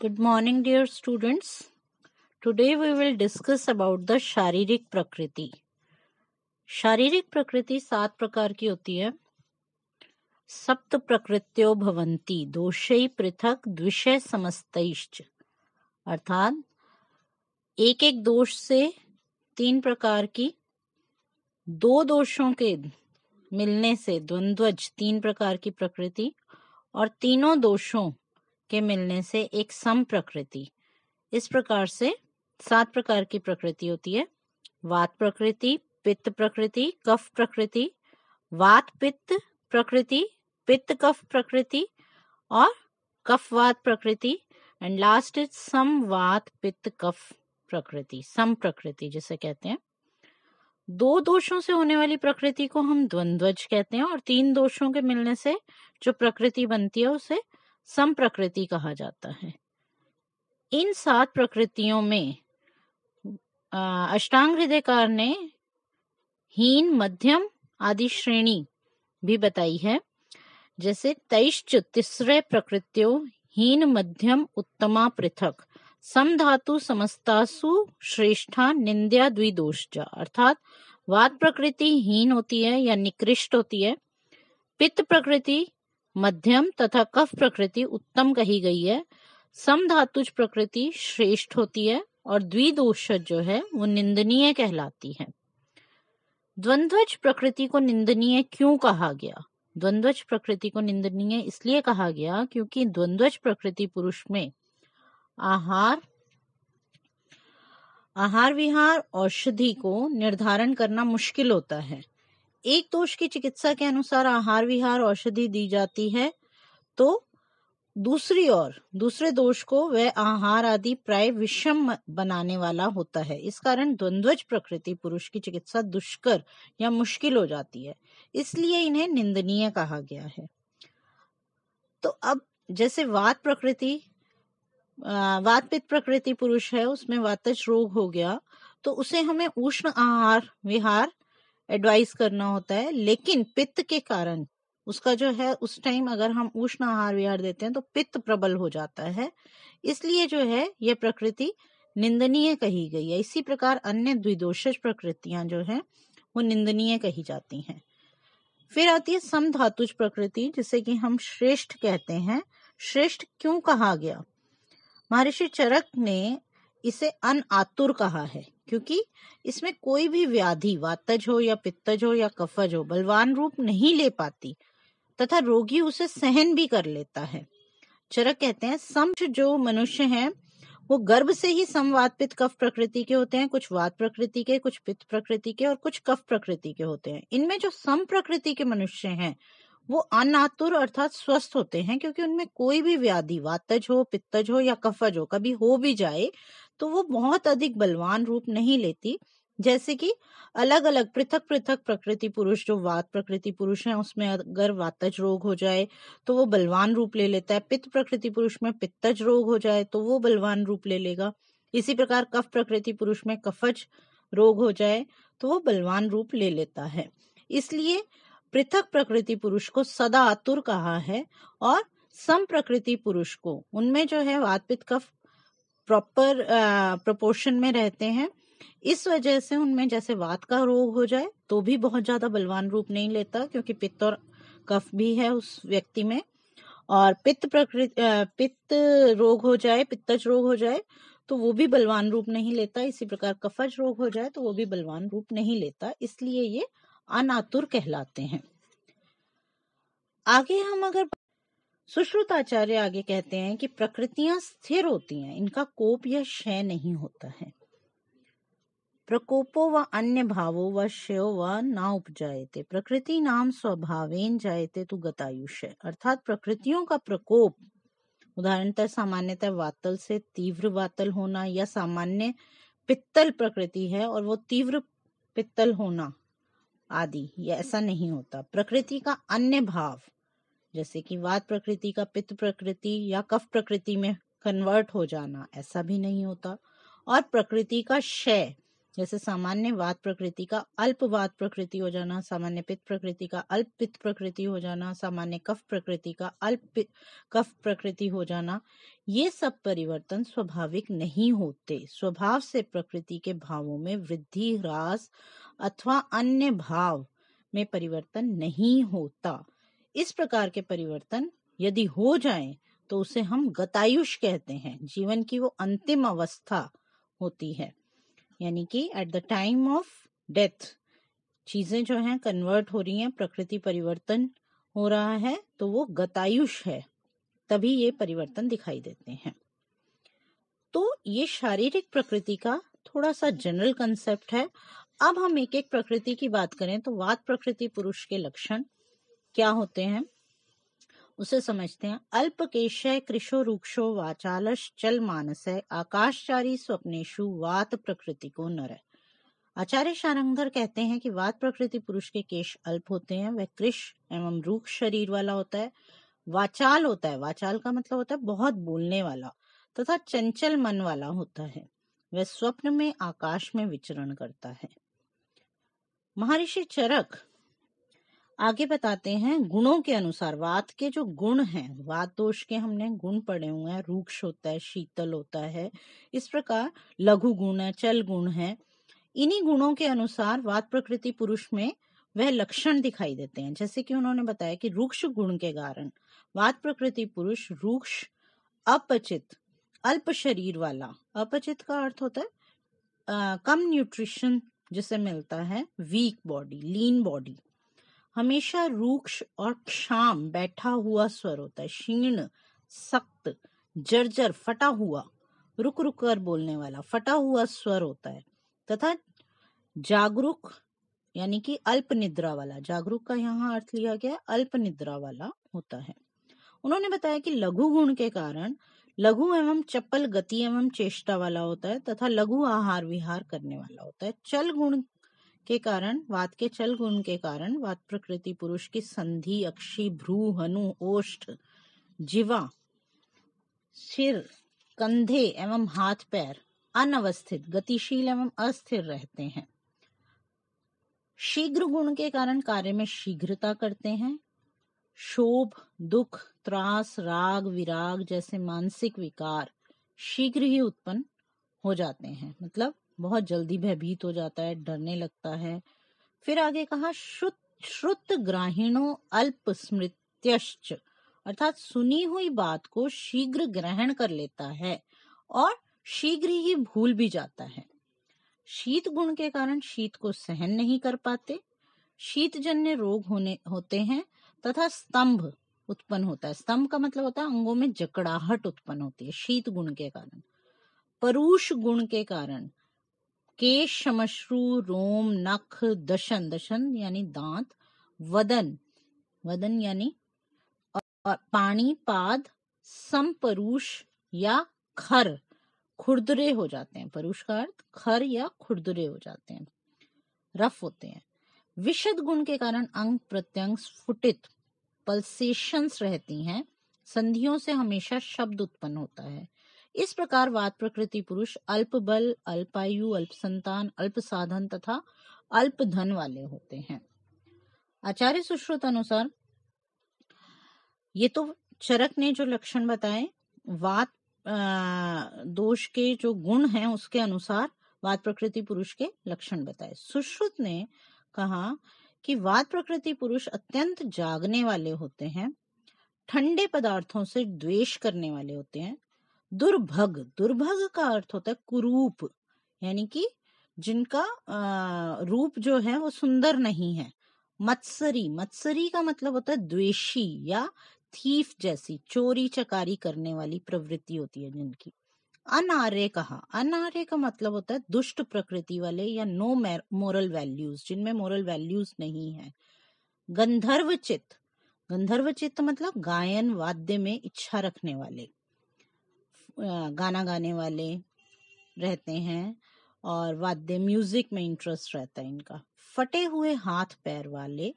Good morning, dear students. Today we will discuss about the शारीरिक प्रकृति. शारीरिक प्रकृति 7 प्रकार की होती है. सप्त प्रकृत्यो भवन्ति दोषै पृथक द्विषय समस्तैश्च. अर्थात एक एक दोष से 3 प्रकार की, 2 दोषों के मिलने से द्वंद्वज 3 प्रकार की प्रकृति और तीनों दोषों के मिलने से एक सम प्रकृति. इस प्रकार से 7 प्रकार की प्रकृति होती है. वात प्रकृति, पित्त प्रकृति, कफ प्रकृति, वात पित्त प्रकृति, पित्त कफ प्रकृति और कफ वात प्रकृति एंड लास्ट इज सम वात पित्त कफ प्रकृति, सम प्रकृति जिसे कहते हैं. 2 दोषों से होने वाली प्रकृति को हम द्वंद्वज कहते हैं और 3 दोषों के मिलने से जो प्रकृति बनती है उसे सम प्रकृति कहा जाता है. इन 7 प्रकृतियों में अष्टांग हृदयकार ने हीन, मध्यम आदि श्रेणी भी बताई है. जैसे तैश्च तिस्रे प्रकृत्यो हीन, मध्यम, उत्तमा पृथक सम धातु समस्तासु श्रेष्ठा निंद्या द्विदोषजा. अर्थात वात प्रकृति हीन होती है या निकृष्ट होती है, पित्त प्रकृति मध्यम तथा कफ प्रकृति उत्तम कही गई है, सम धातुज प्रकृति श्रेष्ठ होती है और द्विदोष जो है वो निंदनीय कहलाती है. द्वंद्वज प्रकृति को निंदनीय क्यों कहा गया? द्वंद्वज प्रकृति को निंदनीय इसलिए कहा गया क्योंकि द्वंद्वज प्रकृति पुरुष में आहार विहार औषधि को निर्धारण करना मुश्किल होता है. एक दोष की चिकित्सा के अनुसार आहार विहार औषधि दी जाती है तो दूसरी ओर दूसरे दोष को वह आहार आदि प्राय विषम बनाने वाला होता है. इस कारण द्वंद्वज प्रकृति पुरुष की चिकित्सा दुष्कर या मुश्किल हो जाती है, इसलिए इन्हें निंदनीय कहा गया है. तो अब जैसे वात पित्त प्रकृति पुरुष है, उसमें वातज रोग हो गया तो उसे हमें उष्ण आहार विहार एडवाइस करना होता है. लेकिन पित्त के कारण उसका जो है उस टाइम अगर हम उष्ण आहार विहार देते हैं तो पित्त प्रबल हो जाता है, इसलिए जो है यह प्रकृति निंदनीय कही गई है. इसी प्रकार अन्य द्विदोषज प्रकृतियां जो है वो निंदनीय कही जाती हैं. फिर आती है सम धातुज प्रकृति जिसे कि हम श्रेष्ठ कहते हैं. श्रेष्ठ क्यों कहा गया? महर्षि चरक ने इसे अनआतुर कहा है क्योंकि इसमें कोई भी व्याधि वातज हो या पित्तज हो या कफज हो बलवान रूप नहीं ले पाती तथा रोगी उसे सहन भी कर लेता है. चरक कहते हैं सम जो मनुष्य हैं वो गर्भ से ही समवात पित्त कफ प्रकृति के होते हैं, कुछ वात प्रकृति के, कुछ पित्त प्रकृति के और कुछ कफ प्रकृति के होते हैं. इनमें जो सम प्रकृति के मनुष्य हैं वो अनातुर अर्थात स्वस्थ होते हैं क्योंकि उनमें कोई भी व्याधि वातज हो, पित्तज हो या कफज हो कभी हो भी जाए तो वो बहुत अधिक बलवान रूप नहीं लेती. जैसे कि अलग अलग पृथक पृथक प्रकृति पुरुष जो वात प्रकृति पुरुष हैं उसमें अगर वातज रोग हो जाए तो वो बलवान रूप ले लेता है, पित्त प्रकृति पुरुष में पित्तज रोग हो जाए तो वो बलवान रूप ले लेगा. इसी प्रकार कफ प्रकृति पुरुष में कफज रोग हो जाए तो वो बलवान रूप ले लेता है. इसलिए पृथक प्रकृति पुरुष को सदा आतुर कहा है और सम प्रकृति पुरुष को उनमें जो है वात पित्त कफ प्रॉपर प्रोपोर्शन में रहते हैं. इस वजह से उनमें जैसे वात का रोग हो जाए तो भी बहुत ज्यादा बलवान रूप नहीं लेता क्योंकि पित्त और कफ भी है उस व्यक्ति में, और पित्त रोग हो जाए, पित्तज रोग हो जाए तो वो भी बलवान रूप नहीं लेता. इसी प्रकार कफज रोग हो जाए तो वो भी बलवान रूप नहीं लेता, इसलिए ये अनातुर कहलाते हैं. आगे हम अगर सुश्रुताचार्य आगे कहते हैं कि प्रकृतियां स्थिर होती हैं, इनका कोप या क्षय नहीं होता है. प्रकोपो व अन्य भावो व क्षयो व ना उपजायते प्रकृति नाम स्वभावेन जायते तु गतायुष्य. अर्थात प्रकृतियों का प्रकोप उदाहरणतः सामान्यतः वातल से तीव्र वातल होना या सामान्य पित्तल प्रकृति है और वो तीव्र पित्तल होना आदि, ये ऐसा नहीं होता. प्रकृति का अन्य भाव जैसे कि वात प्रकृति का पित्त प्रकृति या कफ प्रकृति में कन्वर्ट हो जाना, ऐसा भी नहीं होता. और प्रकृति का क्षय जैसे सामान्य वात प्रकृति का अल्प वात प्रकृति हो जाना, सामान्य पित्त प्रकृति का अल्प पित्त प्रकृति हो जाना, सामान्य कफ प्रकृति का अल्प कफ प्रकृति हो जाना, ये सब परिवर्तन स्वाभाविक नहीं होते। स्वभाव से प्रकृति के भावों में वृद्धि, ह्रास अथवा अन्य भाव में परिवर्तन नहीं होता। इस प्रकार के परिवर्तन यदि हो जाएं तो उसे हम गतायुष कहते हैं। जीवन की वो अंतिम अवस्था होती है, यानी कि at the time of death चीजें जो हैं कन्वर्ट हो रही हैं, प्रकृति परिवर्तन हो रहा है, तो वो गतायुष है, तभी ये परिवर्तन दिखाई देते हैं। तो ये शारीरिक प्रकृति का थोड़ा सा जनरल कंसेप्ट है। अब हम एक एक प्रकृति की बात करें तो वात प्रकृति पुरुष के लक्षण क्या होते हैं उसे समझते हैं। अल्पकेशय कृशो रुक्षो वाचालश चल मानसय आकाशचारी स्वप्नेशु वात प्रकृति को नर। आचार्य शारंगधर कहते हैं कि वात प्रकृति पुरुष के केश अल्प होते हैं, वह कृश एवं रूक्ष शरीर वाला होता है, वाचाल होता है, वाचाल का मतलब होता है बहुत बोलने वाला, तथा चंचल मन वाला होता है, वह स्वप्न में आकाश में विचरण करता है। महर्षि चरक आगे बताते हैं गुणों के अनुसार वात के जो गुण हैं, वात दोष के हमने गुण पढ़े हुए हैं, रूक्ष होता है, शीतल होता है, इस प्रकार लघु गुण है, चल गुण है। इन्हीं गुणों के अनुसार वात प्रकृति पुरुष में वह लक्षण दिखाई देते हैं। जैसे कि उन्होंने बताया कि रूक्ष गुण के कारण वात प्रकृति पुरुष रूक्ष, अपचित, अल्प शरीर वाला। अपचित का अर्थ होता है कम न्यूट्रिशन जिसे मिलता है, वीक बॉडी, लीन बॉडी। हमेशा रूक्ष और क्षाम बैठा हुआ स्वर होता है, क्षीण, सख्त, जर्जर, फटा हुआ, रुक रुक कर बोलने वाला, फटा हुआ स्वर होता है, तथा जागरूक यानी कि अल्प निद्रा वाला। जागरूक का यहाँ अर्थ लिया गया अल्प निद्रा वाला होता है। उन्होंने बताया कि लघु गुण के कारण लघु एवं चपल गति एवं चेष्टा वाला होता है तथा लघु आहार विहार करने वाला होता है। चल गुण के कारण, वात के चल गुण के कारण वात प्रकृति पुरुष की संधि, अक्षी, भ्रू, हनु, ओष्ठ, जिवा, सिर, कंधे एवं हाथ पैर अनवस्थित, गतिशील एवं अस्थिर रहते हैं। शीघ्र गुण के कारण कार्य में शीघ्रता करते हैं। शोभ, दुख, त्रास, राग, विराग जैसे मानसिक विकार शीघ्र ही उत्पन्न हो जाते हैं, मतलब बहुत जल्दी भयभीत हो जाता है, डरने लगता है। फिर आगे कहा श्रुत ग्राहीणो अल्प स्मृत्यश्च, अर्थात सुनी हुई बात को शीघ्र ग्रहण कर लेता है और शीघ्र ही भूल भी जाता है। शीत गुण के कारण शीत को सहन नहीं कर पाते, शीतजन्य रोग होते हैं तथा स्तंभ उत्पन्न होता है। स्तंभ का मतलब होता है अंगों में जकड़ाहट उत्पन्न होती है शीत गुण के कारण। परुष गुण के कारण केश, श्मश्रु, रोम, नख, दशन, दशन यानी दांत, वदन, वदन यानी पानी, पाद, संपरुष या खर खुरदुरे हो जाते हैं। परुष का अर्थ खर या खुरदुरे हो जाते हैं, रफ होते हैं। विशद गुण के कारण अंग प्रत्यंग स्फुटित, पल्सेशंस रहती हैं, संधियों से हमेशा शब्द उत्पन्न होता है। इस प्रकार वात प्रकृति पुरुष अल्प बल, अल्पायु, अल्प संतान, अल्प साधन तथा अल्प धन वाले होते हैं। आचार्य सुश्रुत अनुसार ये तो चरक ने जो लक्षण बताए वात दोष के जो गुण हैं उसके अनुसार वात प्रकृति पुरुष के लक्षण बताए। सुश्रुत ने कहा कि वात प्रकृति पुरुष अत्यंत जागने वाले होते हैं, ठंडे पदार्थों से द्वेष करने वाले होते हैं, दुर्भग, दुर्भग का अर्थ होता है कुरूप, यानी कि जिनका रूप जो है वो सुंदर नहीं है। मत्सरी, मत्सरी का मतलब होता है द्वेषी या थीफ जैसी चोरी चकारी करने वाली प्रवृत्ति होती है जिनकी। अनार्य कहा, अनार्य का मतलब होता है दुष्ट प्रकृति वाले या नो मोरल वैल्यूज, जिनमें मोरल वैल्यूज नहीं है। गंधर्व चित्त, गंधर्व चित्त मतलब गायन वाद्य में इच्छा रखने वाले, गाना गाने वाले रहते हैं और वाद्य म्यूजिक में इंटरेस्ट रहता है इनका। फटे हुए हाथ पैर वाले,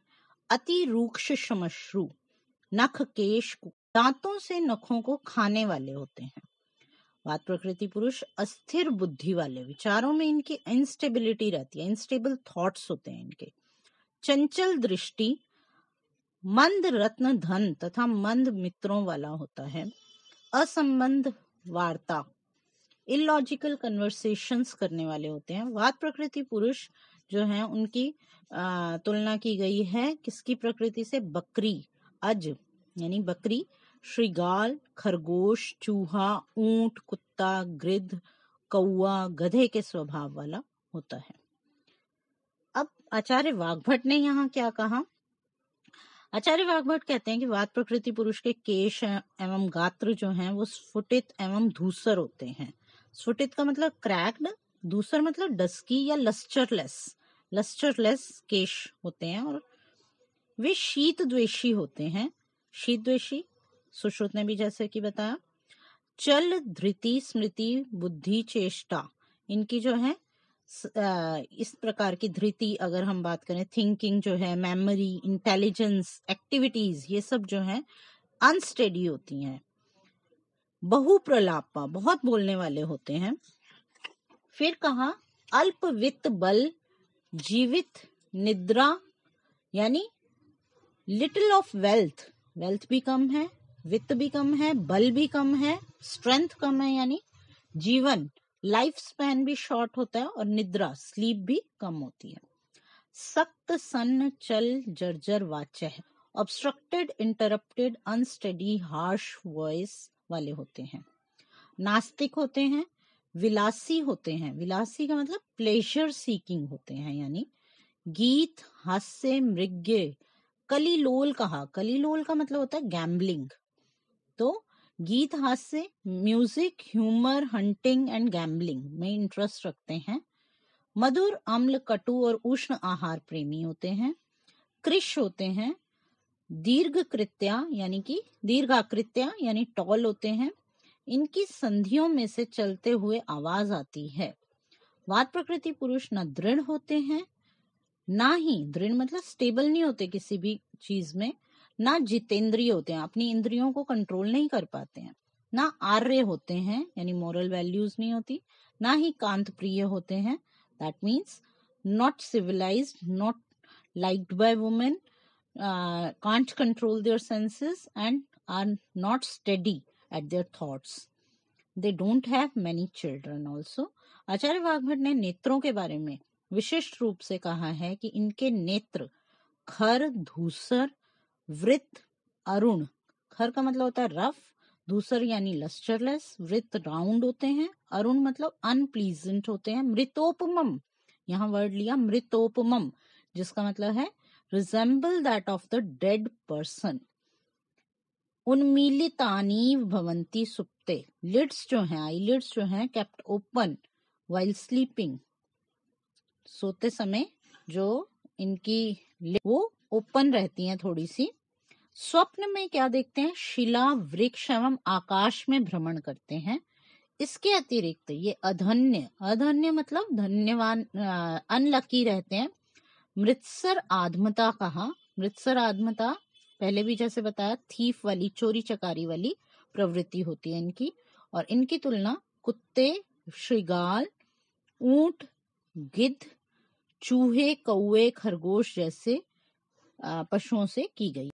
अति रूक्ष श्मश्रु, नख केश दांतों से नखों को खाने वाले होते हैं। वात प्रकृति पुरुष अस्थिर बुद्धि वाले, विचारों में इनकी इंस्टेबिलिटी रहती है, इंस्टेबल थॉट्स होते हैं इनके। चंचल दृष्टि, मंद रत्न धन तथा मंद मित्रों वाला होता है। असंबंध वार्ता, इलॉजिकल कन्वर्सेशंस करने वाले होते हैं। वात प्रकृति पुरुष जो हैं उनकी तुलना की गई है किसकी प्रकृति से? बकरी, अज यानी बकरी, श्रृगाल, खरगोश, चूहा, ऊंट, कुत्ता, गिद्ध, कौआ, गधे के स्वभाव वाला होता है। अब आचार्य वाग्भट ने यहाँ क्या कहा? आचार्य वाग्भट कहते हैं कि वात प्रकृति पुरुष के केश एवं गात्र जो हैं वो स्फुटित एवं धूसर होते हैं। स्फुटित का मतलब क्रैक्ड, धूसर मतलब डस्की या लस्टरलेस केश होते हैं, और वे शीत द्वेषी होते हैं। शीत द्वेषी सुश्रुत ने भी जैसे कि बताया। चल, धृति, स्मृति, बुद्धि, चेष्टा, इनकी जो है इस प्रकार की धृति, अगर हम बात करें थिंकिंग जो है, मेमोरी, इंटेलिजेंस, एक्टिविटीज, ये सब जो है अनस्टेडी होती हैं। बहुप्रलापा, बहुत बोलने वाले होते हैं। फिर कहा अल्प वित्त बल, जीवित निद्रा यानी लिटिल ऑफ वेल्थ, वेल्थ भी कम है, वित्त भी कम है, बल भी कम है, स्ट्रेंथ कम है, यानी जीवन लाइफ स्पैन भी शॉर्ट होता है, और निद्रा स्लीप भी कम होती है। सक्त, सन्न, चल, जर्जर वाच्य है, obstructed, interrupted, unsteady, harsh voice वाले होते हैं। नास्तिक होते हैं, विलासी होते हैं, विलासी का मतलब प्लेजर सीकिंग होते हैं, यानी गीत, हास्य, मृग्य, कलिलोल कहा, कलिलोल का मतलब होता है गैम्बलिंग, तो गीत, हास्य, music, humour, hunting and gambling में इंटरेस्ट रखते हैं। मधुर, अम्ल, कटु और उष्ण आहार प्रेमी होते हैं। कृश होते हैं, दीर्घकृत्या यानी कि दीर्घाकृत्या यानी टॉल होते हैं। इनकी संधियों में से चलते हुए आवाज आती है। वात प्रकृति पुरुष न दृढ़ होते हैं, ना ही दृढ़ मतलब स्टेबल नहीं होते किसी भी चीज में, ना जितेंद्रिय होते हैं, अपनी इंद्रियों को कंट्रोल नहीं कर पाते हैं, ना आर्य होते हैं यानी मोरल वैल्यूज नहीं होती, ना ही कांत प्रिय होते हैं, that means not civilised, not liked by women, can't control their senses and are not steady at their thoughts. They don't have many children also. आचार्य वाग्भट ने नेत्रों के बारे में विशिष्ट रूप से कहा है कि इनके नेत्र खर, धूसर, वृत्त, अरुण, खर का मतलब होता है रफ, धूसर यानी लस्टरलेस, वृत्त राउंड होते हैं, अरुण मतलब अनप्लीजेंट होते हैं, मृतोपमम, यहाँ वर्ड लिया मृतोपमम जिसका मतलब है resemble that of the dead person. उन्मीलितानी भवंती सुप्ते, लिड्स जो हैं, आईलिड्स जो हैं kept open while sleeping, सोते समय जो इनकी वो ओपन रहती हैं थोड़ी सी। स्वप्न में क्या देखते हैं? शिला, वृक्ष एवं आकाश में भ्रमण करते हैं। इसके अतिरिक्त ये अधन्य, अधन्य मतलब धन्यवान, अनलकी रहते हैं। मृत्सर आत्मता कहा, मृत्सर आत्मता पहले भी जैसे बताया थीफ वाली, चोरी चकारी वाली प्रवृत्ति होती है इनकी, और इनकी तुलना कुत्ते, श्रृगाल, ऊंट, गिद्ध, चूहे, कौवे, खरगोश जैसे पशुओं से की गई।